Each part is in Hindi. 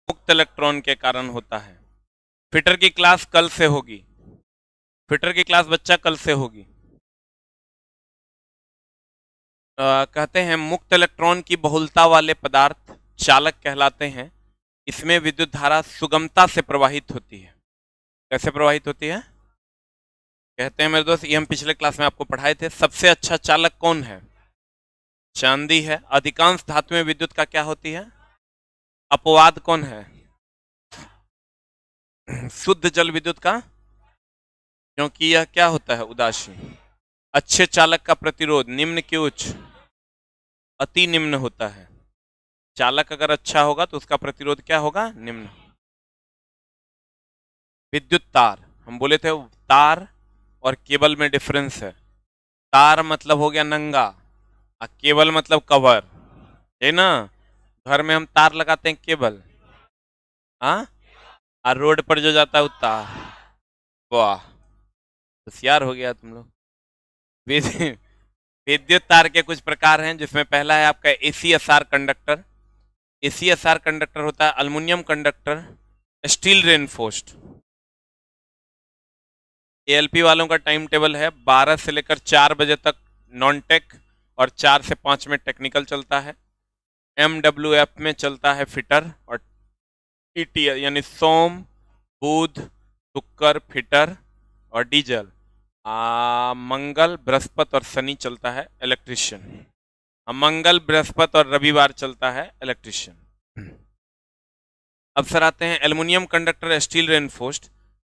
मुक्त इलेक्ट्रॉन के कारण होता है। फिटर की क्लास कल से होगी, फिटर की क्लास बच्चा कल से होगी। कहते हैं मुक्त इलेक्ट्रॉन की बहुलता वाले पदार्थ चालक कहलाते हैं। इसमें विद्युत धारा सुगमता से प्रवाहित होती है। कैसे प्रवाहित होती है? कहते हैं मेरे दोस्त, ये हम पिछले क्लास में आपको पढ़ाए थे। सबसे अच्छा चालक कौन है? चांदी है। अधिकांश धातुएं विद्युत का क्या होती है? अपवाद कौन है? शुद्ध जल विद्युत का, क्योंकि यह क्या होता है? उदासीन। अच्छे चालक का प्रतिरोध निम्न की उच्च, अति निम्न होता है। चालक अगर अच्छा होगा तो उसका प्रतिरोध क्या होगा? निम्न। विद्युत तार, हम बोले थे तार और केबल में डिफरेंस है। तार मतलब हो गया नंगा और केबल मतलब कवर, है ना? घर में हम तार लगाते हैं, केबल। हाँ, और रोड पर जो जाता है वो तार। वाह, होशियार हो गया तुम लोग। विद्युत तार के कुछ प्रकार हैं, जिसमें पहला है आपका ACSR कंडक्टर। ACSR कंडक्टर होता है aluminium conductor, steel reinforced. ALP वालों का टाइम टेबल है 12 से लेकर 4 बजे तक नॉन टेक और 4 से 5 में टेक्निकल चलता है। MWF में चलता है फिटर, और TTL यानी सोम, बुध, शुक्र फिटर, और डीजल मंगल, बृहस्पति और शनि चलता है इलेक्ट्रिशियन। मंगल, बृहस्पति और रविवार चलता है इलेक्ट्रिशियन। अब सर आते हैं एल्युमिनियम कंडक्टर स्टील रेनफोर्स्ड।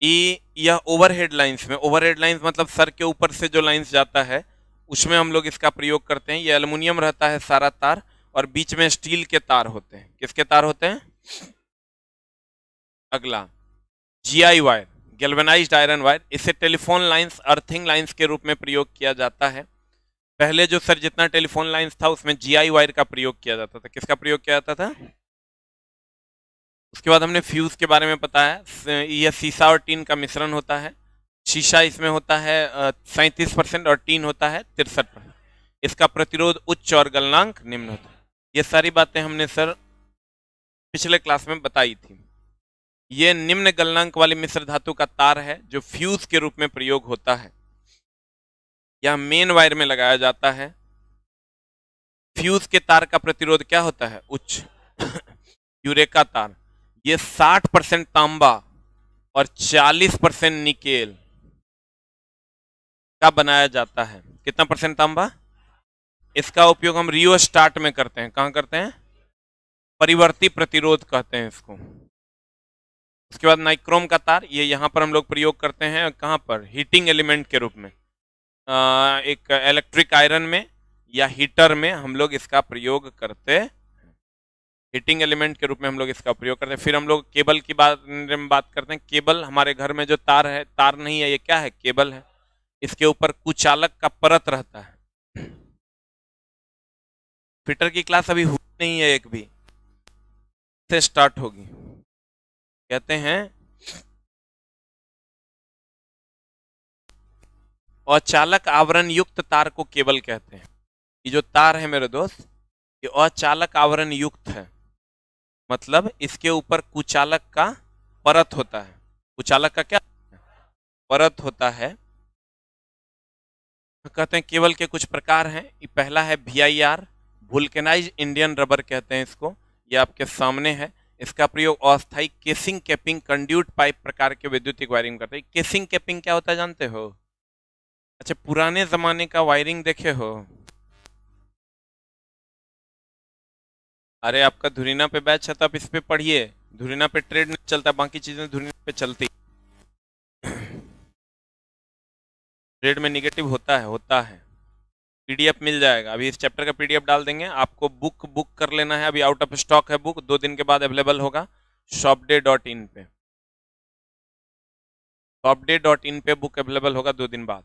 यह ओवरहेड लाइंस में, ओवरहेड लाइंस मतलब सर के ऊपर से जो लाइंस जाता है उसमें हम लोग इसका प्रयोग करते हैं। यह एल्युमिनियम रहता है सारा तार, और बीच में स्टील के तार होते हैं। किसके तार होते हैं? अगला GI wire, galvanised iron wire. इसे टेलीफोन लाइंस, अर्थिंग लाइंस के रूप में प्रयोग किया जाता है। पहले जो सर जितना टेलीफोन लाइंस था उसमें GI वायर का प्रयोग किया जाता था। किसका प्रयोग किया जाता था? उसके बाद हमने फ्यूज के बारे में बताया। यह शीशा और टीन का मिश्रण होता है। शीशा इसमें होता है 37% और टीन होता है 63%। इसका प्रतिरोध उच्च और गलनांक निम्न होता है। ये सारी बातें हमने सर पिछले क्लास में बताई थी। ये निम्न गलनांक वाली मिश्र धातु का तार है जो फ्यूज के रूप में प्रयोग होता है। यह मेन वायर में लगाया जाता है। फ्यूज के तार का प्रतिरोध क्या होता है? उच्च। यूरेका तार, ये 60% तांबा और 40% निकेल का बनाया जाता है। कितना परसेंट तांबा? इसका उपयोग हम रियोस्टाट में करते हैं। कहां करते हैं? परिवर्ती प्रतिरोध कहते हैं इसको। उसके बाद नाइक्रोम का तार, ये यहाँ पर हम लोग प्रयोग करते हैं। कहाँ पर? हीटिंग एलिमेंट के रूप में। एक इलेक्ट्रिक आयरन में या हीटर में हम लोग इसका प्रयोग करते हैं। हीटिंग एलिमेंट के रूप में हम लोग इसका प्रयोग करते हैं। फिर हम लोग केबल की बात करते हैं। केबल, हमारे घर में जो तार है, तार नहीं है, ये क्या है? केबल है। इसके ऊपर कुचालक का परत रहता है। फिटर की क्लास अभी हुई नहीं है एक भी, से स्टार्ट होगी। कहते हैं अचालक आवरण युक्त तार को केबल कहते हैं। ये जो तार है मेरे दोस्त, ये अचालक आवरण युक्त है, मतलब इसके ऊपर कुचालक का परत होता है। कुचालक का क्या परत होता है? कहते हैं केबल के कुछ प्रकार हैं। पहला है VIR, वुल्केनाइज्ड इंडियन रबर कहते हैं इसको। ये आपके सामने है। इसका प्रयोग अस्थायी केसिंग, कैपिंग, कंड्यूट पाइप प्रकार के विद्युतिक वायरिंग करते हैं। केसिंग कैपिंग क्या होता है जानते हो? अच्छा, पुराने जमाने का वायरिंग देखे हो? अरे आपका धुरीना पे बैच है तो आप इस पे पढ़िए। धुरीना पे ट्रेड नहीं चलता, बाकी चीजें धुरीना पे चलती। ट्रेड में निगेटिव होता है। PDF मिल जाएगा, अभी इस चैप्टर का PDF डाल देंगे। आपको बुक कर लेना है। अभी आउट ऑफ स्टॉक है बुक, 2 दिन के बाद अवेलेबल होगा shopday.in पे। shopday.in पे बुक अवेलेबल होगा 2 दिन बाद।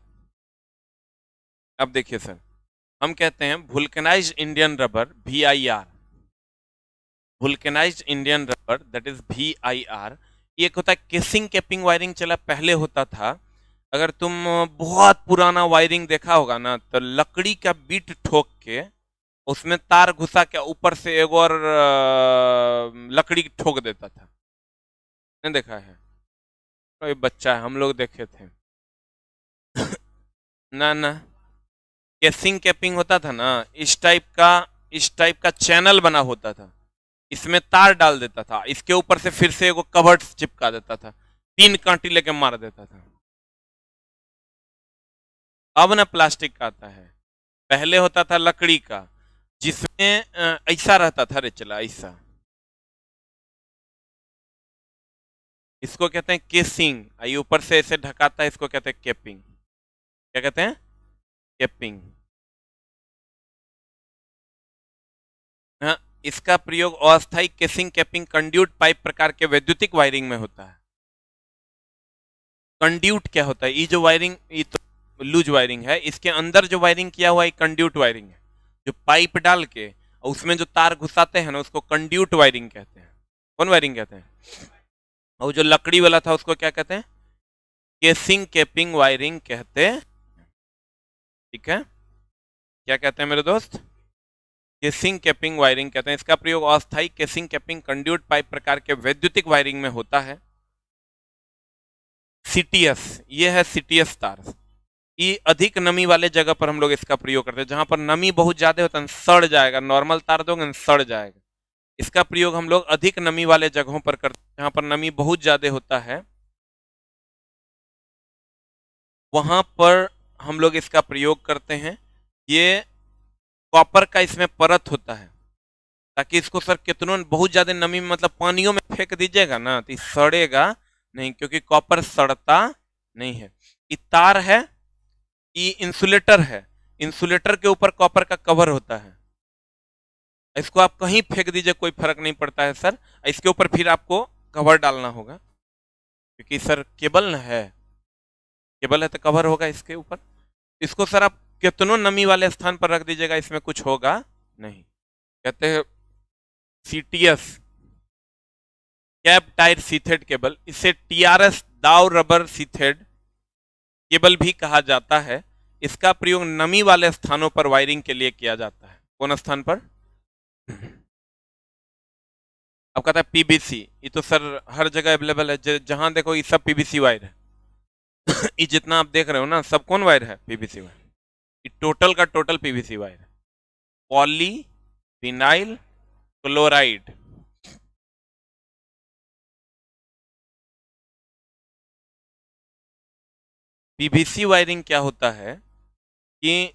अब देखिए सर, हम कहते हैं vulcanised Indian rubber VIR, vulcanised Indian rubber that is VIR। एक होता है केसिंग कैपिंग वायरिंग, चला पहले होता था। अगर तुम बहुत पुराना वायरिंग देखा होगा ना, तो लकड़ी का बीट ठोक के उसमें तार घुसा के ऊपर से एक और लकड़ी ठोक देता था। नहीं देखा है? कोई बच्चा है, हम लोग देखे थे। ना ना, केसिंग कैपिंग होता था ना, इस टाइप का चैनल बना होता था। इसमें तार डाल देता था, इसके ऊपर से फिर से एगो कवर चिपका देता था, 3 कांटी लेके मार देता था। अब ना प्लास्टिक का आता है, पहले होता था लकड़ी का, जिसमें ऐसा रहता था, रे चला ऐसा। इसको कहते हैं केसिंग, ये ऊपर से ऐसे ढकाता है, इसको कहते हैं कैपिंग। क्या कहते हैं? कैपिंग। हाँ, इसका प्रयोग अस्थायी केसिंग कैपिंग कंड्यूट पाइप प्रकार के वैद्युतिक वायरिंग में होता है। कंड्यूट क्या होता है? ये जो वायरिंग, ये तो लूज वायरिंग है, इसके अंदर जो वायरिंग किया हुआ है कंड्यूट वायरिंग है। जो पाइप डाल के और उसमें जो तार घुसाते हैं ना, उसको कंड्यूट वायरिंग कहते हैं। कौन वायरिंग कहते हैं? और जो लकड़ी वाला था उसको क्या कहते हैं? केसिंग कैपिंग वायरिंग कहते हैं। ठीक है, क्या कहते हैं मेरे दोस्त? केसिंग कैपिंग वायरिंग कहते हैं। इसका प्रयोग अस्थायी केसिंग कैपिंग कंड्यूट पाइप प्रकार के वैद्युतिक वायरिंग में होता है। सीटीएस, ये है सीटीएस तार। ये अधिक नमी वाले जगह पर हम लोग इसका प्रयोग करते हैं, जहां पर नमी बहुत ज्यादा होता है, सड़ जाएगा। नॉर्मल तार दोगे सड़ जाएगा। इसका प्रयोग हम लोग अधिक नमी वाले जगहों पर करते हैं, जहां पर नमी बहुत ज्यादा होता है, वहां पर हम लोग इसका प्रयोग करते हैं। ये कॉपर का इसमें परत होता है, ताकि इसको सर कितनों बहुत ज्यादा नमी में, मतलब पानियों में फेंक दीजिएगा ना तो सड़ेगा नहीं, क्योंकि कॉपर सड़ता नहीं है। ये तार है, ये इंसुलेटर है। इंसुलेटर के ऊपर कॉपर का कवर होता है। इसको आप कहीं फेंक दीजिए, कोई फर्क नहीं पड़ता है सर। इसके ऊपर फिर आपको कवर डालना होगा, क्योंकि सर केबल न है, केबल है तो कवर होगा इसके ऊपर। इसको सर आप कितनों नमी वाले स्थान पर रख दीजिएगा, इसमें कुछ होगा नहीं। कहते हैं CTS, cap tyre sheathed cable. इसे टीआरएस दाव रबर सीथेड केबल भी कहा जाता है। इसका प्रयोग नमी वाले स्थानों पर वायरिंग के लिए किया जाता है। कौन स्थान पर? अब कहता है पीबीसी, ये तो सर हर जगह अवेलेबल है, जहां देखो ये सब पीबीसी वायर है। ये जितना आप देख रहे हो ना, सब कौन वायर है? PVC wire. ये टोटल का टोटल पीबीसी वायर है। Poly vinyl chloride. PVC wiring क्या होता है कि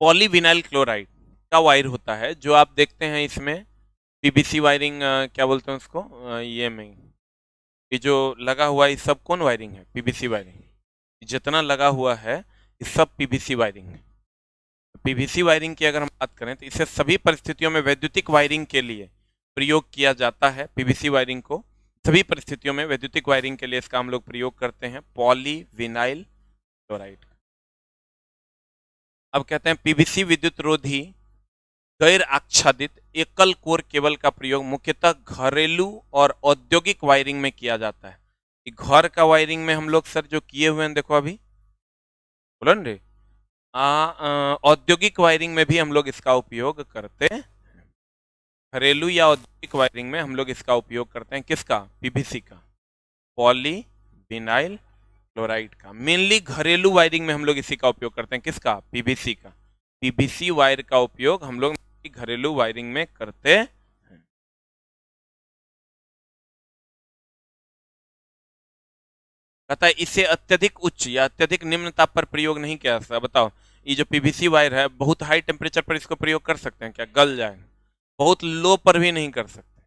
पॉलीविनाइल क्लोराइड का वायर होता है, जो आप देखते हैं इसमें। पीबीसी वायरिंग क्या बोलते हैं उसको? ये में ये जो लगा हुआ है, ये सब कौन वायरिंग है? PVC wiring. जितना लगा हुआ है ये सब पीबीसी वायरिंग है। पीबीसी वायरिंग की अगर हम बात करें तो इसे सभी परिस्थितियों में वैद्युतिक वायरिंग के लिए प्रयोग किया जाता है। पीबीसी वायरिंग को सभी परिस्थितियों में वैद्युतिक वायरिंग के लिए इसका हम लोग प्रयोग करते हैं, पॉलीविनाइल क्लोराइड। अब कहते हैं पीवीसी विद्युत रोधी गैर आच्छादित एकल कोर केबल का प्रयोग मुख्यतः घरेलू और औद्योगिक वायरिंग में किया जाता है। घर का वायरिंग में हम लोग सर जो किए हुए हैं, देखो अभी बोलो न रे, औद्योगिक वायरिंग में भी हम लोग इसका उपयोग करते हैं। घरेलू या औद्योगिक वायरिंग में हम लोग इसका उपयोग करते हैं। किसका? पीवीसी का, पॉली विनाइल क्लोराइड का। मेनली घरेलू वायरिंग में हम लोग इसी का उपयोग करते हैं। किसका? पीवीसी का। पीवीसी वायर का उपयोग हम लोग घरेलू वायरिंग में करते हैं। कहता है इसे अत्यधिक उच्च या अत्यधिक निम्न ताप पर प्रयोग नहीं किया जा सकता। बताओ, ये जो पीवीसी वायर है, बहुत हाई टेम्परेचर पर इसको प्रयोग कर सकते हैं क्या? गल जाएगा। बहुत लो पर भी नहीं कर सकते।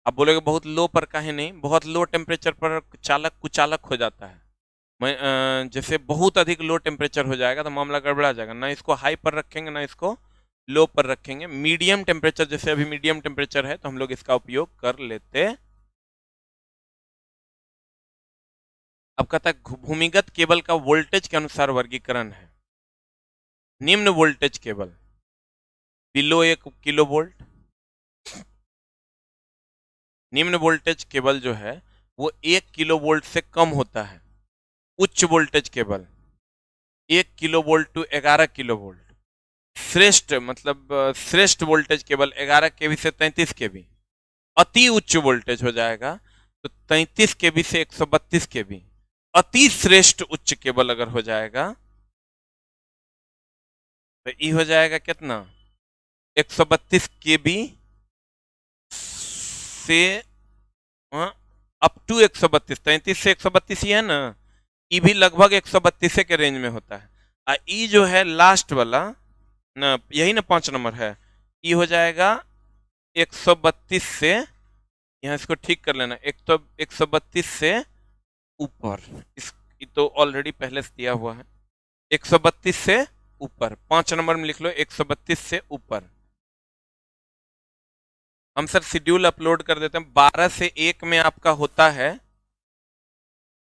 आप बोलोगे बहुत लो पर काहे नहीं? बहुत लो टेम्परेचर पर चालक कुचालक हो जाता है। जैसे बहुत अधिक लो टेम्परेचर हो जाएगा तो मामला गड़बड़ा जाएगा। ना इसको हाई पर रखेंगे ना इसको लो पर रखेंगे। मीडियम टेम्परेचर, जैसे अभी मीडियम टेम्परेचर है, तो हम लोग इसका उपयोग कर लेते। अब कहता है भूमिगत केबल का वोल्टेज के अनुसार वर्गीकरण है। निम्न voltage cable below 1 kilo volt. निम्न वोल्टेज केबल जो है वो 1 किलो वोल्ट से कम होता है। उच्च voltage cable 1 kilo volt to 11 kilo volt. श्रेष्ठ मतलब श्रेष्ठ वोल्टेज केवल 11 kV से 33 kV। अति उच्च वोल्टेज हो जाएगा तो 33 kV से 132 kV। अति श्रेष्ठ उच्च केबल अगर हो जाएगा तो ये हो जाएगा कितना, 132 kV से अप टू 132, 33 से 132 ही है ना, ये भी लगभग 132 के रेंज में होता है। ये जो है लास्ट वाला ना, यही ना 5 नंबर है, ये हो जाएगा 132 से, यहाँ इसको ठीक कर लेना, 132 से ऊपर। इस ये तो ऑलरेडी पहले से दिया हुआ है, 132 से ऊपर, 5 नंबर में लिख लो 132 से ऊपर। हम सर शेड्यूल अपलोड कर देते हैं। 12 से 1 में आपका होता है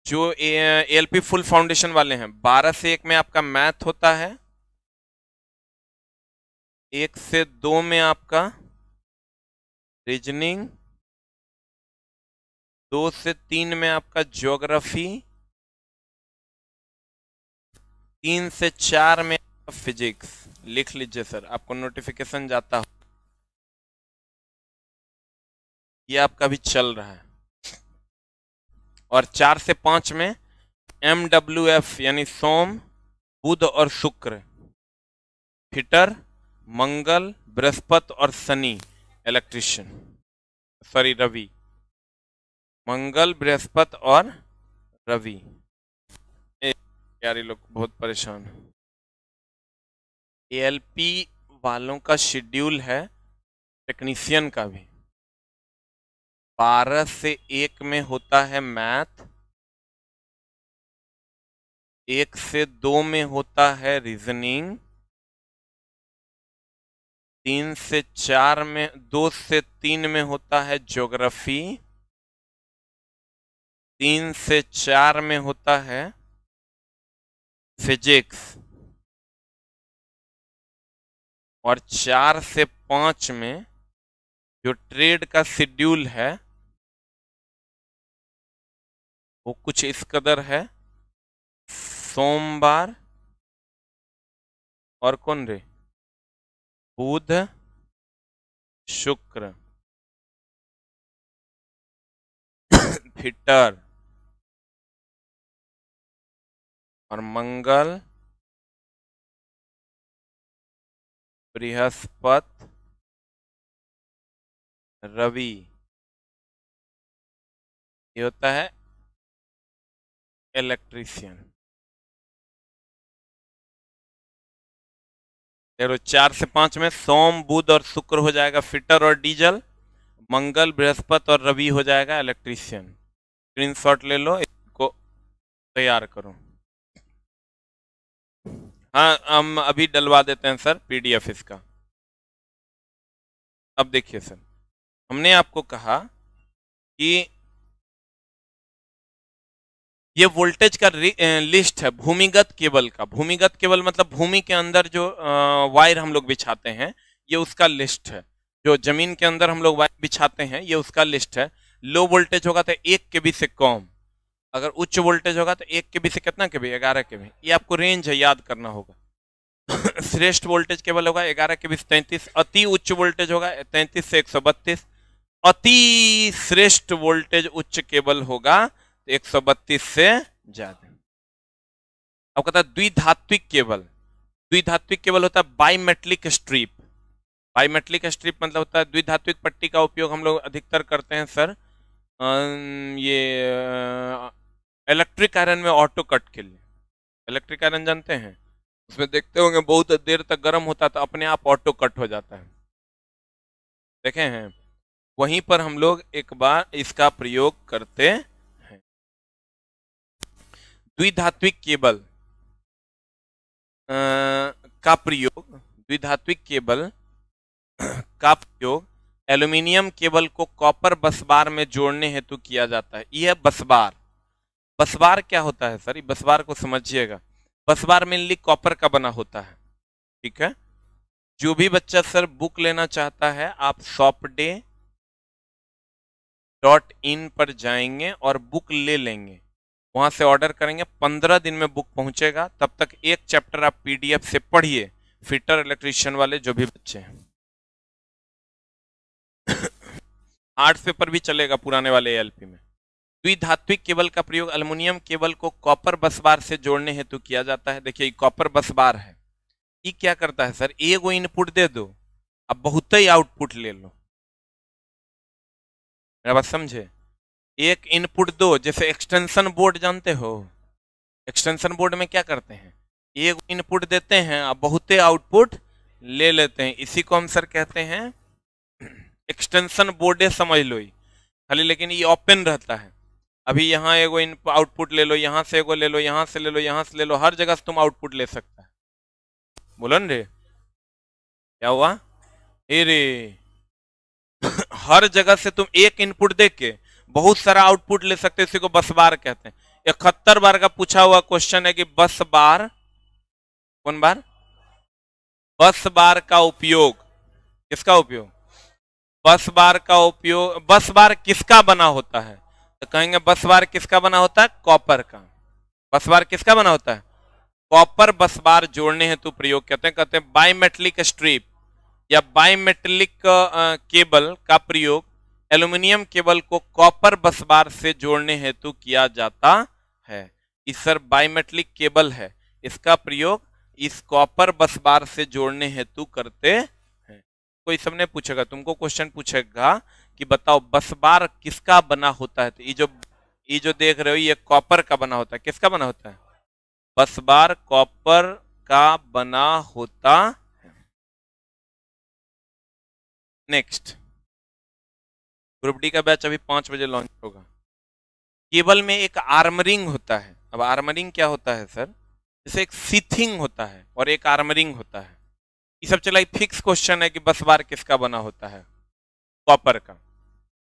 जो एएलपी फुल फाउंडेशन वाले हैं, 12 से 1 में आपका मैथ होता है, 1 से 2 में आपका रीजनिंग, 2 से 3 में आपका ज्योग्राफी, 3 से 4 में फिजिक्स। लिख लीजिए सर, आपको नोटिफिकेशन जाता हो, ये आपका भी चल रहा है। और 4 से 5 में MWF यानी सोम, बुध और शुक्र, फिटर, मंगल, बृहस्पति और शनि इलेक्ट्रिशियन, सॉरी रवि, मंगल, बृहस्पति और रवि। यार ये लोग बहुत परेशान है। एएलपी वालों का शेड्यूल है टेक्नीशियन का भी, 12 से 1 में होता है मैथ, 1 से 2 में होता है रीजनिंग, 3 से 4 में, 2 से 3 में होता है ज्योग्राफी, 3 से 4 में होता है फिजिक्स, और 4 से 5 में जो ट्रेड का शेड्यूल है वो कुछ इस कदर है, सोमवार और कौन रे, बुध, शुक्र, फिटर और मंगल, बृहस्पति, रवि। ये होता है इलेक्ट्रीशियन। 4 से 5 में सोम, बुध और शुक्र हो जाएगा फिटर और डीजल, मंगल, बृहस्पति और रवि हो जाएगा इलेक्ट्रीशियन। स्क्रीनशॉट ले लो, इसको तैयार करो। हाँ हम अभी डलवा देते हैं सर पीडीएफ इसका। अब देखिए सर, हमने आपको कहा कि ये वोल्टेज का लिस्ट है भूमिगत केबल का। भूमिगत केबल मतलब भूमि के अंदर जो वायर हम लोग बिछाते हैं, ये उसका लिस्ट है। जो जमीन के अंदर हम लोग वायर बिछाते हैं, ये उसका लिस्ट है। लो वोल्टेज होगा तो 1 kV से कम, अगर उच्च वोल्टेज होगा तो 1 kV से कितना kV, 11 kV। ये आपको रेंज है, याद करना होगा। श्रेष्ठ वोल्टेज केबल होगा 11 kV से 33, अति उच्च वोल्टेज होगा 33 से 132, अति श्रेष्ठ वोल्टेज उच्च केबल होगा 132 से ज्यादा। अब कहता है द्विधात्विक केबल। द्विधात्विक केबल होता है बाइमेटलिक स्ट्रिप। बाइमेटलिक स्ट्रिप मतलब होता है द्विधात्विक पट्टी का उपयोग हम लोग अधिकतर करते हैं सर ये इलेक्ट्रिक आयरन में ऑटो कट के लिए। इलेक्ट्रिक आयरन जानते हैं, उसमें देखते होंगे बहुत देर तक गर्म होता तो अपने आप ऑटो कट हो जाता है, देखे हैं। वहीं पर हम लोग एक बार इसका प्रयोग करते हैं। द्विधात्विक केबल का प्रयोग, द्विधात्विक केबल का प्रयोग एल्यूमिनियम केबल को कॉपर बसबार में जोड़ने हेतु किया जाता है। यह बसबार, बसबार क्या होता है सर, बसबार को समझिएगा। बसबार मेनली कॉपर का बना होता है, ठीक है। जो भी बच्चा सर बुक लेना चाहता है, आप shopday.in पर जाएंगे और बुक ले लेंगे। वहां से ऑर्डर करेंगे, 15 दिन में बुक पहुंचेगा। तब तक एक चैप्टर आप पीडीएफ से पढ़िए, फिटर इलेक्ट्रीशियन वाले जो भी बच्चे हैं। आर्ट्स पेपर भी चलेगा पुराने वाले एएलपी में। द्विधात्विक केबल का प्रयोग एल्युमिनियम केबल को कॉपर बस बार से जोड़ने हेतु किया जाता है। देखिए कॉपर बस बार है, ये क्या करता है सर, एगो इनपुट दे दो, अब बहुत ही आउटपुट ले लो। मेरा बात समझे, एक इनपुट दो, जैसे एक्सटेंशन बोर्ड जानते हो, एक्सटेंशन बोर्ड में क्या करते हैं, एक इनपुट देते हैं अब बहुत आउटपुट ले लेते हैं, इसी को हम सर कहते हैं एक्सटेंशन बोर्ड समझ लो ही खाली, लेकिन ये ओपन रहता है। अभी यहाँ एगो इनपुट आउटपुट ले लो, यहाँ से एगो ले लो, यहाँ से ले लो, यहाँ से ले लो, हर जगह से तुम आउटपुट ले सकता है। बोलो न रे, क्या हुआ, रे हर जगह से तुम एक इनपुट दे के बहुत सारा आउटपुट ले सकते हो, इसी को बस बार कहते हैं। 71 बार का पूछा हुआ क्वेश्चन है कि बस बार, कौन बार, बस बार का उपयोग, किसका उपयोग, बस बार का उपयोग, बस बार किसका बना होता है, तो कहेंगे बस बार किसका बना होता है, कॉपर का। बस बार किसका बना होता है, कॉपर बस बार जोड़ने हेतु प्रयोग कहते हैं बाइमेटलिक स्ट्रिप या बाइमेटलिक केबल का प्रयोग एल्युमिनियम केबल को कॉपर बस बार से जोड़ने हेतु किया जाता है। इस सर बाइमेटलिक केबल है, इसका प्रयोग इस कॉपर बस बार से जोड़ने हेतु करते हैं। कोई सबने पूछेगा, तुमको क्वेश्चन पूछेगा कि बताओ बस बार किसका बना होता है, तो ये जो देख रहे हो ये कॉपर का बना होता है। किसका बना होता है, बस बार कॉपर का बना होता है। नेक्स्ट, ग्रुप डी का बैच अभी 5 बजे लॉन्च होगा। केबल में एक आर्मरिंग होता है। अब आर्मरिंग क्या होता है सर, जैसे एक सीथिंग होता है और एक आर्मरिंग होता है। ये सब चला फिक्स क्वेश्चन है कि बस बार किसका बना होता है, कॉपर का।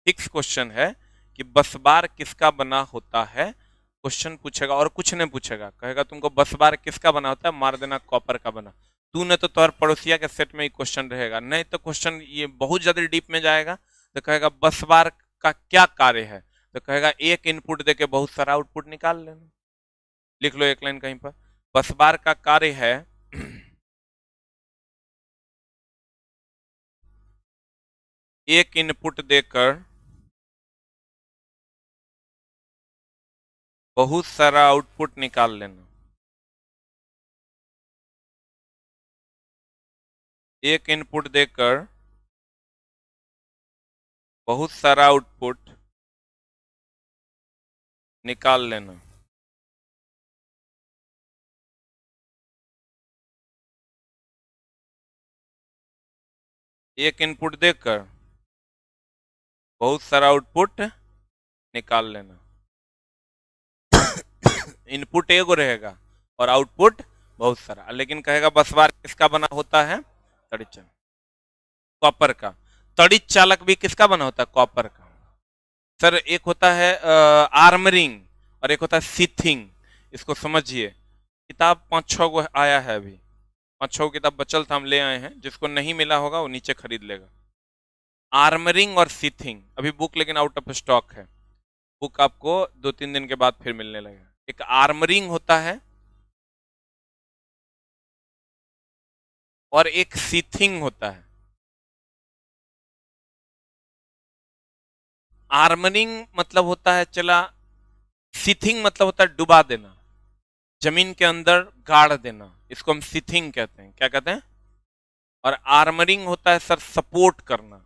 फिक्स क्वेश्चन है कि बस बार किसका बना होता है, क्वेश्चन पूछेगा और कुछ नहीं पूछेगा, कहेगा तुमको बस बार किसका बना होता है, मार देना कॉपर का बना। तू ने तो तोहर पड़ोसिया के सेट में ही क्वेश्चन रहेगा, नहीं तो क्वेश्चन ये बहुत ज्यादा डीप में जाएगा, तो कहेगा बस बार का क्या कार्य है, तो कहेगा एक इनपुट देके बहुत सारा आउटपुट निकाल लेना। लिख लो एक लाइन कहीं पर, बस बार का कार्य है एक इनपुट देकर बहुत सारा आउटपुट निकाल लेना। एक इनपुट देकर बहुत सारा आउटपुट निकाल लेना। एक इनपुट देकर बहुत सारा आउटपुट निकाल लेना। इनपुट एगो रहेगा और आउटपुट बहुत सारा, लेकिन कहेगा बस बार किसका बना होता है, तड़ित चालक, कॉपर का। तड़ित चालक भी किसका बना होता है, कॉपर का। सर एक होता है आर्मरिंग और एक होता है सीथिंग, इसको समझिए। किताब 5-6 गो आया है, अभी 5-6 किताब बचल था, हम ले आए हैं, जिसको नहीं मिला होगा वो नीचे खरीद लेगा। आर्मरिंग और सीथिंग, अभी बुक लेकिन आउट ऑफ स्टॉक है, बुक आपको 2-3 दिन के बाद फिर मिलने लगेगा। एक आर्मरिंग होता है और एक सीथिंग होता है। आर्मरिंग मतलब होता है चला, सीथिंग मतलब होता है डुबा देना, जमीन के अंदर गाड़ देना, इसको हम सीथिंग कहते हैं। क्या कहते हैं, और आर्मरिंग होता है सर सपोर्ट करना।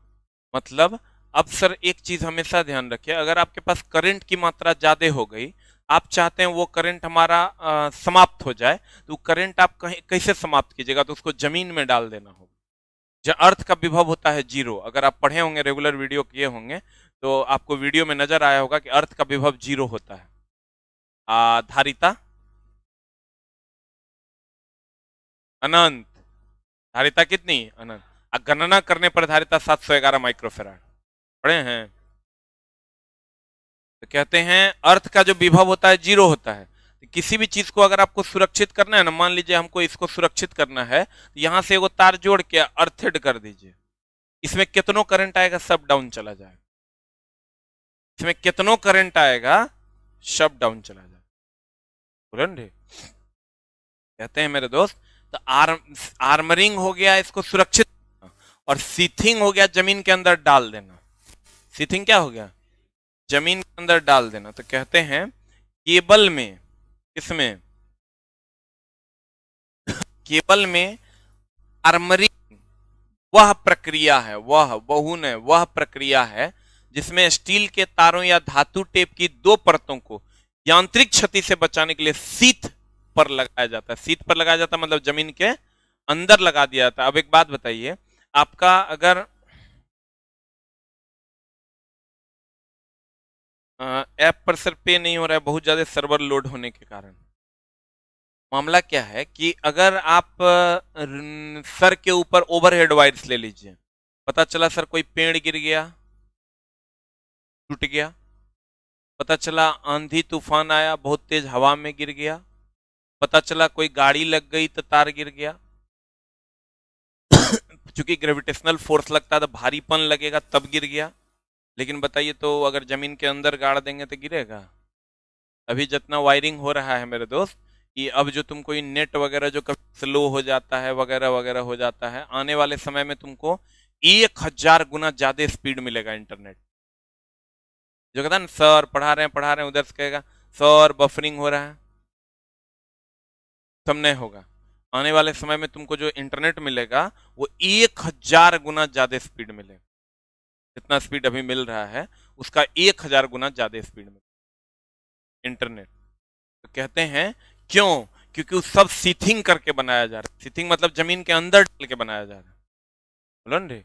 मतलब अब सर एक चीज हमेशा ध्यान रखिए, अगर आपके पास करंट की मात्रा ज्यादा हो गई, आप चाहते हैं वो करंट हमारा समाप्त हो जाए, तो करंट आप कहीं कैसे समाप्त कीजिएगा, तो उसको जमीन में डाल देना होगा। जब अर्थ का विभव होता है 0, अगर आप पढ़े होंगे, रेगुलर वीडियो किए होंगे, तो आपको वीडियो में नजर आया होगा कि अर्थ का विभव 0 होता है। धारिता अनंत, धारिता कितनी, अनंत। गणना करने पर धारिता 711 माइक्रोफेराड पढ़े हैं। तो कहते हैं अर्थ का जो विभव होता है 0 होता है। तो किसी भी चीज को अगर आपको सुरक्षित करना है ना, मान लीजिए हमको इसको सुरक्षित करना है, तो यहां से एगो तार जोड़ के अर्थेड कर दीजिए, इसमें कितनों करंट आएगा, सब डाउन चला जाएगा। इसमें कितनों करंट आएगा, सब डाउन चला जाएगा। बोलन कहते हैं मेरे दोस्त। तो आर्मरिंग हो गया इसको सुरक्षित, और सीथिंग हो गया जमीन के अंदर डाल देना। सीथिंग क्या हो गया? जमीन के अंदर डाल देना। तो कहते हैं केबल में, इसमें केबल में आर्मरिंग वह प्रक्रिया है, वह प्रक्रिया है जिसमें स्टील के तारों या धातु टेप की दो परतों को यांत्रिक क्षति से बचाने के लिए सीथ पर लगाया जाता है। सीथ पर लगाया जाता है मतलब जमीन के अंदर लगा दिया जाता है। अब एक बात बताइए, आपका अगर ऐप पर सर पे नहीं हो रहा है बहुत ज्यादा सर्वर लोड होने के कारण। मामला क्या है कि अगर आप सर के ऊपर ओवरहेड वायर्स ले लीजिए, पता चला सर कोई पेड़ गिर गया, टूट गया, पता चला आंधी तूफान आया बहुत तेज हवा में गिर गया, पता चला कोई गाड़ी लग गई तो तार गिर गया। चूंकि ग्रेविटेशनल फोर्स लगता है तो भारीपन लगेगा तब गिर गया। लेकिन बताइए तो अगर जमीन के अंदर गाड़ देंगे तो गिरेगा? अभी जितना वायरिंग हो रहा है मेरे दोस्त, कि अब जो तुमको ये नेट वगैरह जो कभी स्लो हो जाता है वगैरह वगैरह हो जाता है, आने वाले समय में तुमको 1000 गुना ज्यादा स्पीड मिलेगा इंटरनेट। जो कहता है ना सर पढ़ा रहे हैं, उधर से कहेगा सर बफरिंग हो रहा है, सब नहीं होगा। आने वाले समय में तुमको जो इंटरनेट मिलेगा वो 1000 गुना ज्यादा स्पीड मिलेगा। जितना स्पीड अभी मिल रहा है उसका 1000 गुना ज्यादा स्पीड में इंटरनेट। तो कहते हैं क्यों? क्योंकि वो सब सीथिंग करके बनाया जा रहा है। सीथिंग मतलब जमीन के अंदर डाल के बनाया जा रहा है। बोलो ना।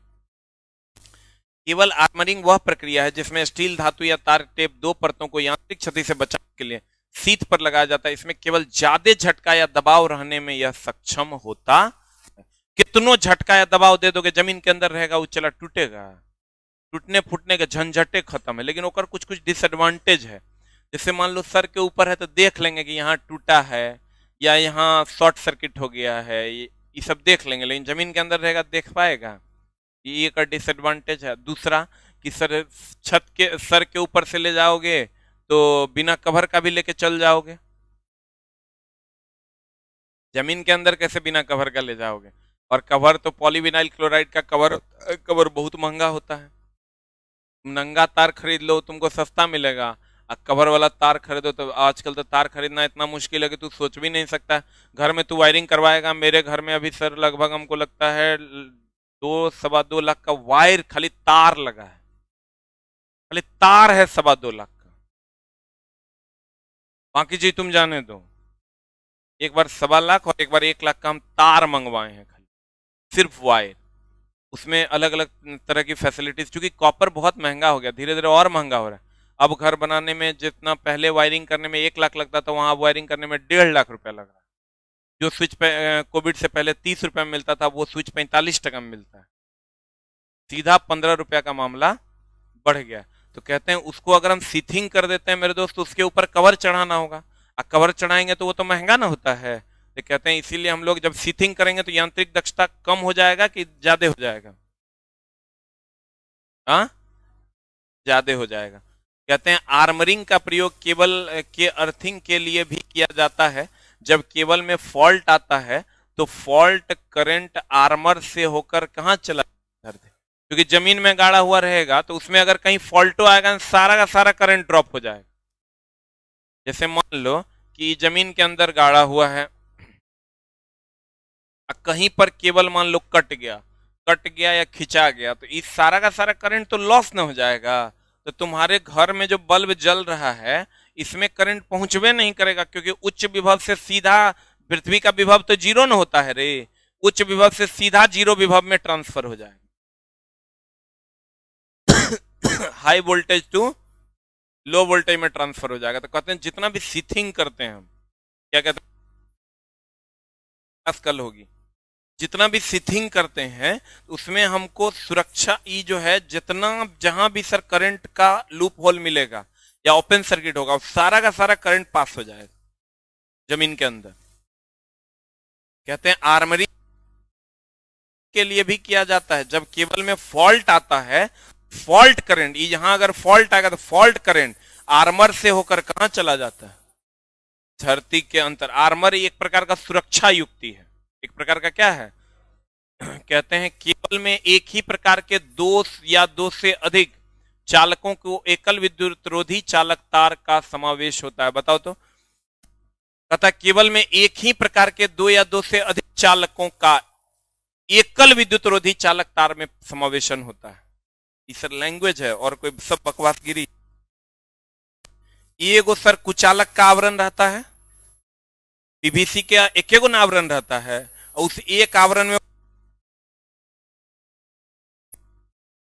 केवल आर्मरिंग वह प्रक्रिया है जिसमें स्टील धातु या तार टेप दो परतों को यांत्रिक क्षति से बचाने के लिए सीथ पर लगाया जाता है। इसमें केवल ज्यादा झटका या दबाव रहने में यह सक्षम होता है। कितनो झटका या दबाव दे दोगे जमीन के अंदर रहेगा वो चला टूटेगा, टूटने फूटने के झंझटे खत्म है। लेकिन ओकर कुछ कुछ डिसएडवांटेज है। जैसे मान लो सर के ऊपर है तो देख लेंगे कि यहाँ टूटा है या यहाँ शॉर्ट सर्किट हो गया है, ये सब देख लेंगे। लेकिन जमीन के अंदर रहेगा देख पाएगा? ये एक डिसएडवांटेज है। दूसरा कि सर छत के सर के ऊपर से ले जाओगे तो बिना कवर का भी लेके चल जाओगे, जमीन के अंदर कैसे बिना कवर का ले जाओगे? और कवर तो पॉलीविनाइल क्लोराइड का कवर बहुत महंगा होता है। नंगा तार खरीद लो तुमको सस्ता मिलेगा, और कवर वाला तार खरीदो तो आजकल तो तार खरीदना इतना मुश्किल है कि तू सोच भी नहीं सकता। घर में तू वायरिंग करवाएगा, मेरे घर में अभी सर लगभग हमको लगता है 2-2.25 लाख का वायर खाली तार लगा है, खाली तार है 2.25 लाख का। बाकी जी तुम जाने दो। एक बार 1.25 लाख और एक बार 1 लाख का हम तार मंगवाए हैं खाली, सिर्फ वायर। उसमें अलग अलग तरह की फैसिलिटीज, क्योंकि कॉपर बहुत महंगा हो गया, धीरे धीरे और महंगा हो रहा है। अब घर बनाने में जितना पहले वायरिंग करने में 1 लाख लगता था, वहां वायरिंग करने में 1.5 लाख रुपया लग रहा है। जो स्विच कोविड से पहले 30 रुपया में मिलता था वो स्विच 45 टका में मिलता है। सीधा 15 रुपया का मामला बढ़ गया। तो कहते हैं उसको अगर हम सीथिंग कर देते हैं मेरे दोस्त, तो उसके ऊपर कवर चढ़ाना होगा, और कवर चढ़ाएंगे तो वो तो महंगा ना होता है। तो कहते हैं इसीलिए हम लोग जब सीथिंग करेंगे तो यांत्रिक दक्षता कम हो जाएगा कि ज्यादा हो जाएगा? हाँ, ज्यादा हो जाएगा। कहते हैं आर्मरिंग का प्रयोग केबल के अर्थिंग के लिए भी किया जाता है। जब केबल में फॉल्ट आता है तो फॉल्ट करंट आर्मर से होकर कहां चला जाता है? क्योंकि जमीन में गाड़ा हुआ रहेगा तो उसमें अगर कहीं फॉल्टो आएगा सारा का सारा करंट ड्रॉप हो जाएगा। जैसे मान लो कि जमीन के अंदर गाड़ा हुआ है, कहीं पर केबल मान लो कट गया या खिंचा गया, तो इस सारा का सारा करंट तो लॉस न हो जाएगा। तो तुम्हारे घर में जो बल्ब जल रहा है इसमें करंट पहुंचवे नहीं करेगा, क्योंकि उच्च विभव से सीधा पृथ्वी का विभव तो 0 न होता है रे, उच्च विभव से सीधा 0 विभव में ट्रांसफर हो जाएगा। High voltage to low voltage में ट्रांसफर हो जाएगा। तो कहते हैं जितना भी सीथिंग करते हैं हम, क्या कहते हैं, कल होगी, जितना भी सीथिंग करते हैं उसमें हमको सुरक्षा ई जो है, जितना जहां भी सर करंट का लूप होल मिलेगा या ओपन सर्किट होगा सारा का सारा करंट पास हो जाएगा जमीन के अंदर। कहते हैं आर्मरिंग के लिए भी किया जाता है। जब केबल में फॉल्ट आता है, फॉल्ट करंट यहां अगर फॉल्ट आएगा तो फॉल्ट करंट आर्मर से होकर कहां चला जाता है? धरती के अंतर, आर्मर एक प्रकार का सुरक्षा युक्ति है, एक प्रकार का क्या है कहते हैं केबल में एक ही प्रकार के दो या दो से अधिक चालकों को एकल विद्युतरोधी चालक तार का समावेश होता है। बताओ तो, कहता केबल में एक ही प्रकार के दो या दो से अधिक चालकों का एकल विद्युतरोधी चालक तार में समावेशन होता है। इस लैंग्वेज है और कोई सब बकवासगिरी। ये एगो सर कुचालक का आवरण रहता है, पीवीसी के एक एगो आवरण रहता है, और उस एक आवरण में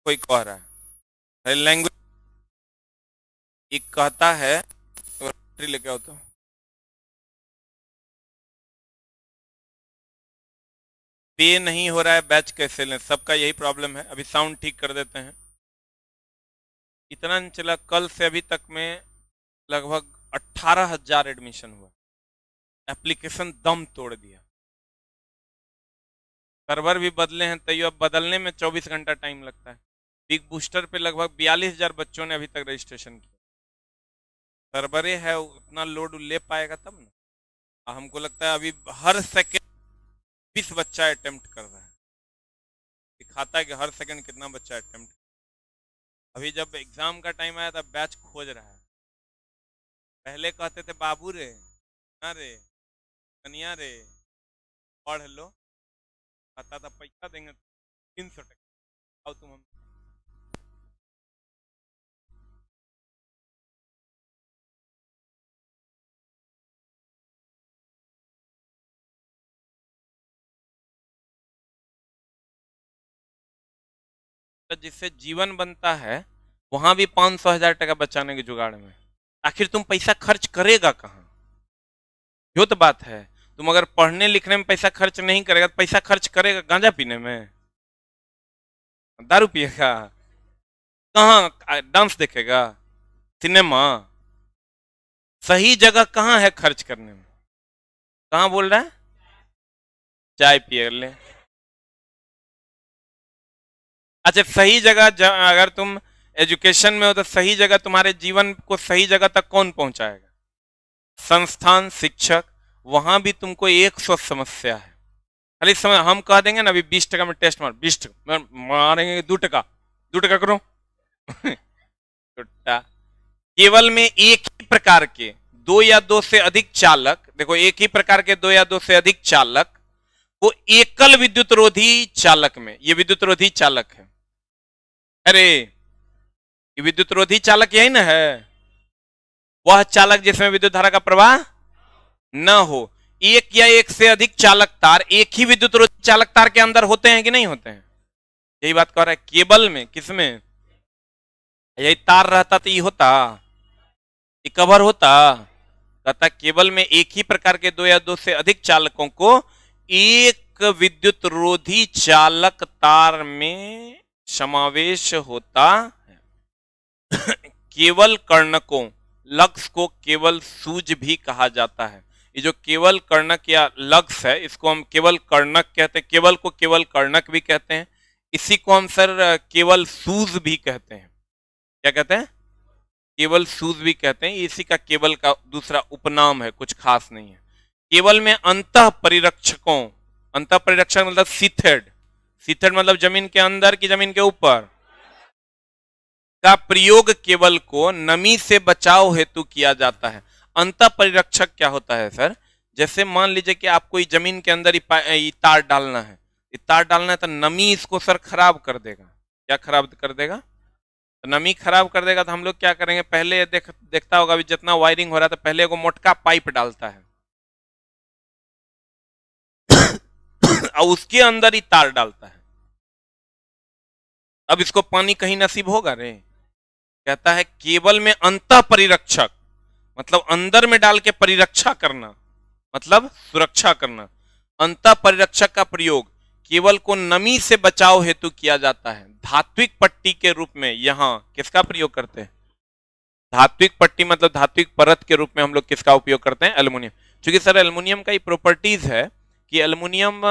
कोई कह रहा है लैंग्वेज, एक कहता है लेके आओ तो, पे नहीं हो रहा है बैच कैसे लें, सबका यही प्रॉब्लम है। अभी साउंड ठीक कर देते हैं। इतना नहीं चला, कल से अभी तक में लगभग 18,000 एडमिशन हुआ, एप्लीकेशन दम तोड़ दिया। सर्वर भी बदले हैं, तैयो अब बदलने में 24 घंटा टाइम लगता है। बिग बूस्टर पे लगभग 42,000 बच्चों ने अभी तक रजिस्ट्रेशन किया। सर्वरे है, उतना लोड ले पाएगा तब ना। हमको लगता है अभी हर सेकेंड 20 बच्चा अटेम्प्ट कर रहा है, दिखाता है कि हर सेकंड कितना बच्चा अटेम्प्ट। अभी जब एग्जाम का टाइम आया तब बैच खोज रहा है। पहले कहते थे बाबू रे, ना रे, कनिया रे, पढ़ लो, आता था पैसा देंगे 300 टका, आओ तुम हम। जिससे जीवन बनता है वहां भी 500,000 टका बचाने के जुगाड़ में। आखिर तुम पैसा खर्च करेगा कहाँ, यो तो बात है। तुम अगर पढ़ने लिखने में पैसा खर्च नहीं करेगा तो पैसा खर्च करेगा गांजा पीने में, दारू पिएगा, कहाँ डांस देखेगा, सिनेमा। सही जगह कहाँ है खर्च करने में, कहाँ बोल रहा है, चाय पिए ले। अच्छा, सही जगह अगर तुम एजुकेशन में हो तो सही जगह, तुम्हारे जीवन को सही जगह तक कौन पहुंचाएगा, संस्थान, शिक्षक। वहां भी तुमको 100 समस्या है। खाली समय हम कह देंगे ना अभी 20 टका में टेस्ट मार, 20 टका मारेंगे, 2 टका, 2 टका करो केवल में एक ही प्रकार के दो या दो से अधिक चालक, देखो एक ही प्रकार के दो या दो से अधिक चालक वो एकल विद्युतरोधी चालक में, ये विद्युतरोधी चालक है। अरे ये विद्युतरोधी चालक यही ना है, वह चालक जिसमें विद्युत धारा का प्रवाह न हो। एक या एक से अधिक चालक तार एक ही विद्युतरोधी चालक तार के अंदर होते हैं कि नहीं होते हैं, यही बात कह रहा है। केबल में किसमें यही तार रहता तो ये होता, ये कवर होता। कहता केबल में एक ही प्रकार के दो या दो से अधिक चालकों को एक विद्युतरोधी चालक तार में समावेश होता है। केवल कर्णकों, लक्स को केवल सूज भी कहा जाता है। ये जो केवल कर्णक या लक्स है इसको हम केवल कर्णक कहते हैं, केवल को केवल कर्णक भी कहते हैं। इसी को हम सर केवल सूज भी कहते हैं। क्या कहते हैं, केवल सूज भी कहते हैं। इसी का केवल का दूसरा उपनाम है, कुछ खास नहीं है। केवल में अंतः परिरक्षकों, अंतः परिरक्षक मतलब सीथेड, सीथेड मतलब जमीन के अंदर की जमीन के ऊपर का प्रयोग केबल को नमी से बचाव हेतु किया जाता है। अंतः परिरक्षक क्या होता है सर, जैसे मान लीजिए कि आपको जमीन के अंदर ही तार डालना है, तार डालना है तो नमी इसको सर खराब कर देगा। क्या खराब कर देगा, तो नमी खराब कर देगा। तो हम लोग क्या करेंगे, पहले देखता होगा अभी जितना वायरिंग हो रहा था, पहले को मोटका पाइप डालता है और उसके अंदर ही तार डालता है। अब इसको पानी कहीं नसीब होगा रे। कहता है केबल में अंतः परिरक्षक मतलब अंदर में डाल के परिरक्षा करना, मतलब सुरक्षा करना। अंतः परिरक्षक का प्रयोग केबल को नमी से बचाव हेतु किया जाता है। धात्विक पट्टी के रूप में यहां किसका प्रयोग करते हैं, धात्विक पट्टी मतलब धात्विक परत के रूप में हम लोग किसका उपयोग करते हैं, एल्युमिनियम। क्योंकि सर एल्युमिनियम का ये प्रॉपर्टीज है कि एल्युमिनियम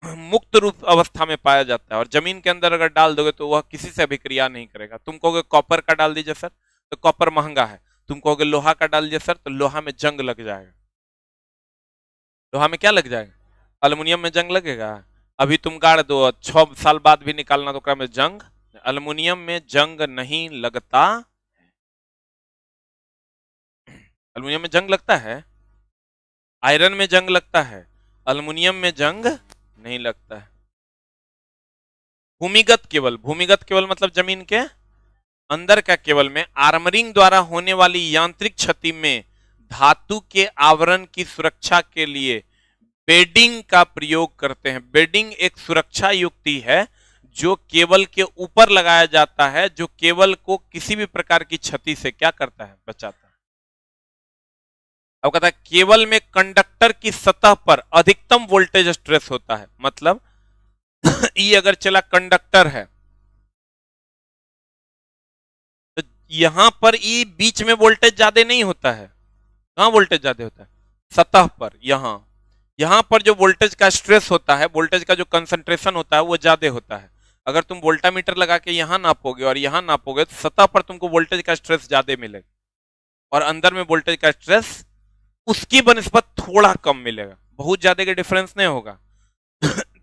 मुक्त रूप अवस्था में पाया जाता है और जमीन के अंदर अगर डाल दोगे तो वह किसी से अभिक्रिया नहीं करेगा। तुम कहोगे कॉपर का डाल दीजिए सर, तो कॉपर महंगा है। तुम कहोगे लोहा का डाल दीजिए सर, तो लोहा में जंग लग जाएगा। लोहा में क्या लग जाएगा? अल्युमिनियम में जंग लगेगा? अभी तुम गाड़ दो 6 साल बाद भी निकालना तो में जंग, अल्युमिनियम में जंग नहीं लगता। अल्युमिनियम में जंग लगता है, आयरन में जंग लगता है, अल्युमिनियम में जंग नहीं लगता है। भूमिगत केबल, भूमिगत केबल मतलब जमीन के अंदर का केबल में आर्मरिंग द्वारा होने वाली यांत्रिक क्षति में धातु के आवरण की सुरक्षा के लिए बेडिंग का प्रयोग करते हैं। बेडिंग एक सुरक्षा युक्ति है जो केबल के ऊपर लगाया जाता है, जो केबल को किसी भी प्रकार की क्षति से क्या करता है, बचाता है। अब कहता है केबल में कंडक्टर की सतह पर अधिकतम वोल्टेज स्ट्रेस होता है। मतलब ई अगर चला कंडक्टर है तो यहां पर ई बीच में वोल्टेज ज्यादा नहीं होता है। कहां वोल्टेज ज्यादा होता है? सतह पर। यहां पर जो वोल्टेज का स्ट्रेस होता है, वोल्टेज का जो कंसंट्रेशन होता है वो ज्यादा होता है। अगर तुम वोल्टामीटर लगा के यहां नापोगे और यहां नापोगे तो सतह पर तुमको वोल्टेज का स्ट्रेस ज्यादा मिलेगा और अंदर में वोल्टेज का स्ट्रेस उसकी बनिस्बत थोड़ा कम मिलेगा, बहुत ज्यादा का डिफरेंस नहीं होगा।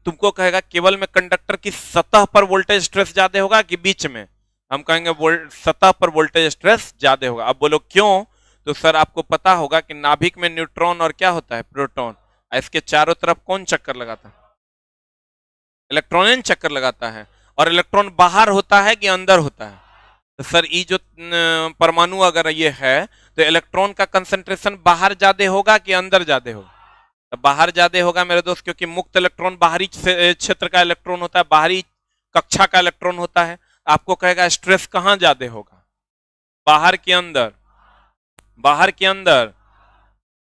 तुमको कहेगा केबल में कंडक्टर की सतह पर वोल्टेज स्ट्रेस ज्यादा होगा कि बीच में? हम कहेंगे सतह पर वोल्टेज स्ट्रेस ज्यादा होगा। अब बोलो क्यों? तो सर आपको पता होगा कि नाभिक में न्यूट्रॉन और क्या होता है, प्रोटॉन। इसके चारों तरफ कौन चक्कर लगाता है? इलेक्ट्रॉन चक्कर लगाता है। और इलेक्ट्रॉन बाहर होता है कि अंदर होता है? तो सर ये जो परमाणु अगर ये है तो इलेक्ट्रॉन का कंसंट्रेशन बाहर ज्यादा होगा कि अंदर ज्यादा होगा? तो बाहर ज्यादा होगा मेरे दोस्त, क्योंकि मुक्त इलेक्ट्रॉन बाहरी क्षेत्र का इलेक्ट्रॉन होता है, बाहरी कक्षा का इलेक्ट्रॉन होता है। आपको कहेगा स्ट्रेस कहां ज्यादा होगा, बाहर के अंदर? बाहर के अंदर।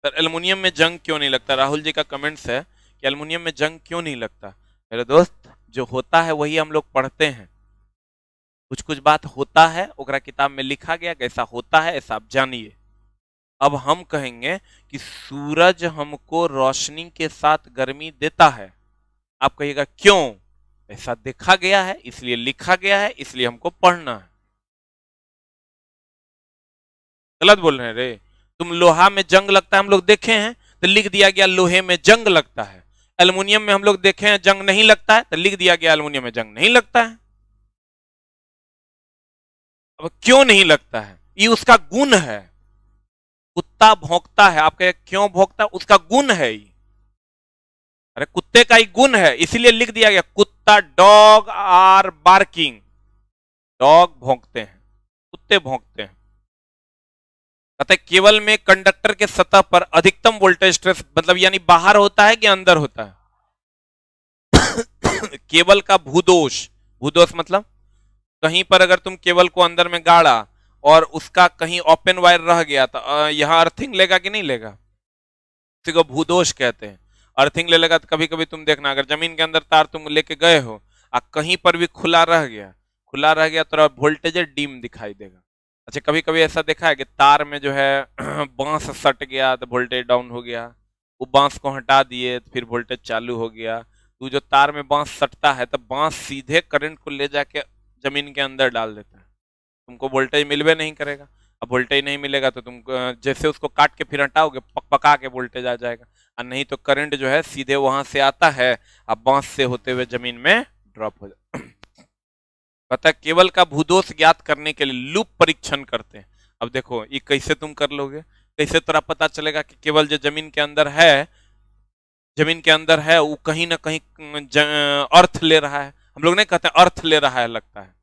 सर एल्युमिनियम में जंग क्यों नहीं लगता? राहुल जी का कमेंट्स है कि एल्युमिनियम में जंग क्यों नहीं लगता। मेरे दोस्त जो होता है वही हम लोग पढ़ते हैं, कुछ कुछ बात होता है ओकरा किताब में लिखा गया, कैसा होता है ऐसा आप जानिए। अब हम कहेंगे कि सूरज हमको रोशनी के साथ गर्मी देता है। आप कहिएगा क्यों? ऐसा देखा गया है, इसलिए लिखा गया है, इसलिए हमको पढ़ना है। गलत बोल रहे हैं रे। तुम लोहा में जंग लगता है हम लोग देखे हैं तो लिख दिया गया लोहे में जंग लगता है। एल्युमिनियम में हम लोग देखे हैं जंग नहीं लगता है तो लिख दिया गया एल्युमिनियम में जंग नहीं लगता है। अब क्यों नहीं लगता है? ये उसका गुण है। कुत्ता भौंकता है, आप कहे क्यों भौंकता है? उसका गुण है ये। अरे कुत्ते का ही गुण है, इसीलिए लिख दिया गया कुत्ता, डॉग आर बार्किंग। डॉग भौंकते हैं, कुत्ते भौंकते हैं। कहते केवल में कंडक्टर के सतह पर अधिकतम वोल्टेज स्ट्रेस, मतलब यानी बाहर होता है कि अंदर होता है? केबल का भूदोष, भूदोष मतलब कहीं पर अगर तुम केबल को अंदर में गाड़ा और उसका कहीं ओपन वायर रह गया तो यहां अर्थिंग लेगा कि नहीं लेगा? इसी को भूदोष कहते हैं। अर्थिंग ले लेगा तो कभी कभी तुम देखना अगर जमीन के अंदर तार तुम लेके गए हो और कहीं पर भी खुला रह गया तो वोल्टेज डीम दिखाई देगा। अच्छा कभी कभी ऐसा देखा है कि तार में जो है बांस सट गया तो वोल्टेज डाउन हो गया, वो बांस को हटा दिए तो फिर वोल्टेज चालू हो गया। तो जो तार में बांस सटता है तो बांस सीधे करंट को ले जाके जमीन के अंदर डाल देता है, तुमको वोल्टेज मिलवे नहीं करेगा। अब वोल्टेज नहीं मिलेगा तो तुम जैसे उसको काट के फिर हटाओगे पका के वोल्टेज आ जाएगा, और नहीं तो करंट जो है सीधे वहां से आता है अब बांस से होते हुए जमीन में ड्रॉप हो जाता है। पता है केबल का भूदोष ज्ञात करने के लिए लूप परीक्षण करते हैं। अब देखो ये कैसे तुम कर लोगे, कैसे तरह पता चलेगा कि केबल जो जमीन के अंदर है वो कहीं ना कहीं अर्थ ले रहा है। हम लोग नहीं कहते अर्थ ले रहा है, लगता है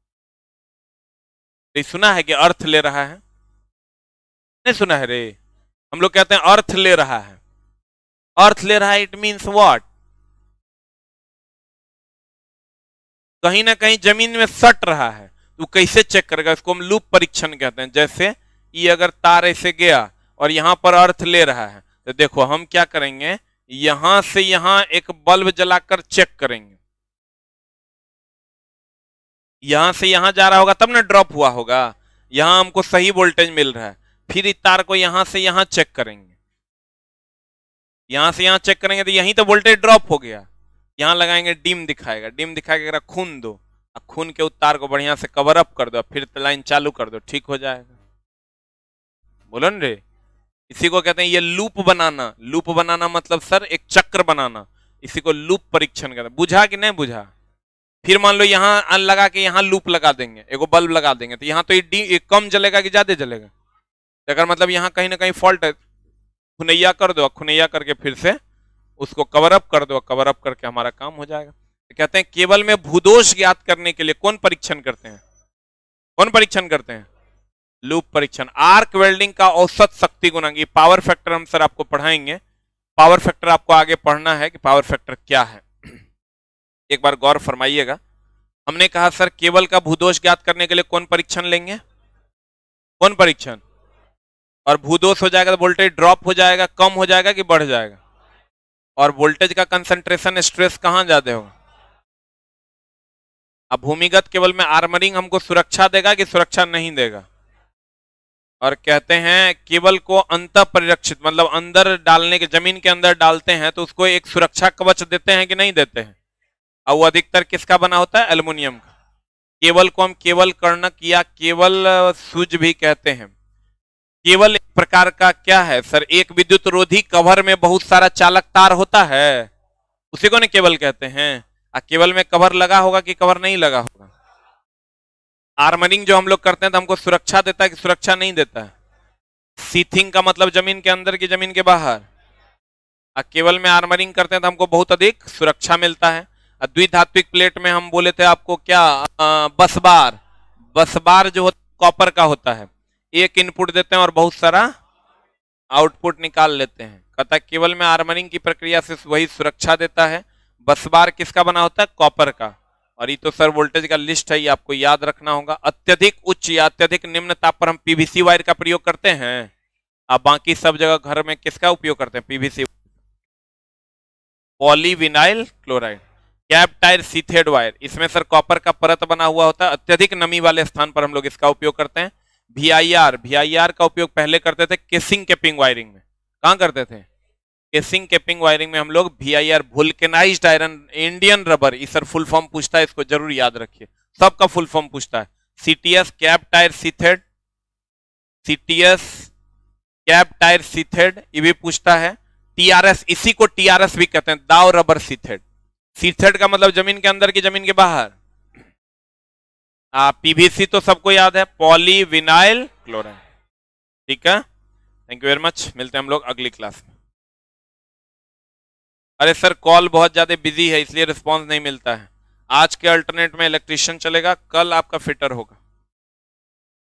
तो सुना है कि अर्थ ले रहा है, नहीं सुना है रे? हम लोग कहते हैं अर्थ ले रहा है। अर्थ ले रहा है इट मीन्स व्हाट? कहीं ना कहीं जमीन में सट रहा है। तो कैसे चेक करेगा? इसको हम लूप परीक्षण कहते हैं। जैसे ये अगर तार ऐसे गया और यहां पर अर्थ ले रहा है तो देखो हम क्या करेंगे, यहां से यहां एक बल्ब जलाकर चेक करेंगे, यहां से यहां जा रहा होगा तब ना ड्रॉप हुआ होगा, यहां हमको सही वोल्टेज मिल रहा है। फिर इस तार को यहां से यहां चेक करेंगे, यहां से यहां चेक करेंगे तो यहीं तो वोल्टेज ड्रॉप हो गया। यहां लगाएंगे डिम दिखाएगा, डिम दिखाएगा खून दो, अब खून के उतार को बढ़िया से कवर अप कर दो, फिर लाइन चालू कर दो, ठीक हो जाएगा। बोलो न रे। इसी को कहते हैं ये लूप बनाना। लूप बनाना मतलब सर एक चक्र बनाना, इसी को लूप परीक्षण कहते हैं। बुझा कि नहीं बुझा? फिर मान लो यहाँ लगा के यहाँ लूप लगा देंगे, एगो बल्ब लगा देंगे, तो यहाँ तो ये कम जलेगा कि ज्यादा जलेगा? अगर मतलब यहाँ कहीं ना कहीं फॉल्ट है, खुनैया कर दो, खुनैया करके फिर से उसको कवर अप कर दो, कवर अप करके हमारा काम हो जाएगा। तो कहते हैं केबल में भूदोष ज्ञात करने के लिए कौन परीक्षण करते हैं? कौन परीक्षण करते हैं? लूप परीक्षण। आर्क वेल्डिंग का औसत शक्ति गुणांक, ये पावर फैक्टर हम सर आपको पढ़ाएंगे। पावर फैक्टर आपको आगे पढ़ना है कि पावर फैक्टर क्या है। एक बार गौर फरमाइएगा। हमने कहा सर केबल का भूदोष ज्ञात करने के लिए कौन परीक्षण लेंगे? कौन परीक्षण? और भूदोष हो जाएगा तो वोल्टेज ड्रॉप हो जाएगा, कम हो जाएगा कि बढ़ जाएगा? और वोल्टेज का कंसंट्रेशन स्ट्रेस कहां ज्यादा होगा? अब भूमिगत केबल में आर्मरिंग हमको सुरक्षा देगा कि सुरक्षा नहीं देगा? और कहते हैं केबल को अंतः परिरक्षित, मतलब अंदर डालने के, जमीन के अंदर डालते हैं तो उसको एक सुरक्षा कवच देते हैं कि नहीं देते हैं? और वो अधिकतर किसका बना होता है? एल्युमिनियम का। केबल को हम केबल कर्णक या केबल सूज भी कहते हैं। केबल एक प्रकार का क्या है सर? एक विद्युत रोधी कवर में बहुत सारा चालक तार होता है, उसी को ना केबल कहते हैं। केबल में कवर लगा होगा कि कवर नहीं लगा होगा? आर्मरिंग जो हम लोग करते हैं तो हमको सुरक्षा देता है कि सुरक्षा नहीं देता है? सीथिंग का मतलब जमीन के अंदर की जमीन के बाहर। केबल में आर्मरिंग करते हैं तो हमको बहुत अधिक सुरक्षा मिलता है। द्विधात्विक प्लेट में हम बोले थे आपको क्या? बसबार। बसबार जो होता है कॉपर का होता है, एक इनपुट देते हैं और बहुत सारा आउटपुट निकाल लेते हैं। कहता है केबल में आर्मरिंग की प्रक्रिया से वही सुरक्षा देता है। बसबार किसका बना होता है? कॉपर का। और ये तो सर वोल्टेज का लिस्ट है, ये आपको याद रखना होगा। अत्यधिक उच्च या अत्यधिक निम्न ताप पर हम पीवीसी वायर का प्रयोग करते हैं। अब बाकी सब जगह घर में किसका उपयोग करते हैं? PVC. Polyvinyl chloride. Cap tyre sheathed wire, इसमें सर कॉपर का परत बना हुआ होता है। अत्यधिक नमी वाले स्थान पर हम लोग इसका उपयोग करते हैं। VIR, VIR का उपयोग पहले करते थे केसिंग कैपिंग वायरिंग में। कहां करते थे? केसिंग कैपिंग वायरिंग में हम लोग VIR, वुल्केनाइज्ड आयरन इंडियन रबर, इस सर फुल फॉर्म पूछता है, इसको जरूर याद रखिए, सबका फुल फॉर्म पूछता है। CTS cap tyre sheathed, CTS cap tyre sheathed, ये भी पूछता है। TRS, इसी को TRS भी कहते हैं, दाव रबर सीथेड। सीथेड का मतलब जमीन के अंदर की जमीन के बाहर। PVC तो सबको याद है, पॉलीविनाइल क्लोराइड। ठीक है, थैंक यू वेरी मच। मिलते हैं हम लोग अगली क्लास में। अरे सर कॉल बहुत ज्यादा बिजी है इसलिए रिस्पांस नहीं मिलता है। आज के अल्टरनेट में इलेक्ट्रीशियन चलेगा, कल आपका फिटर होगा।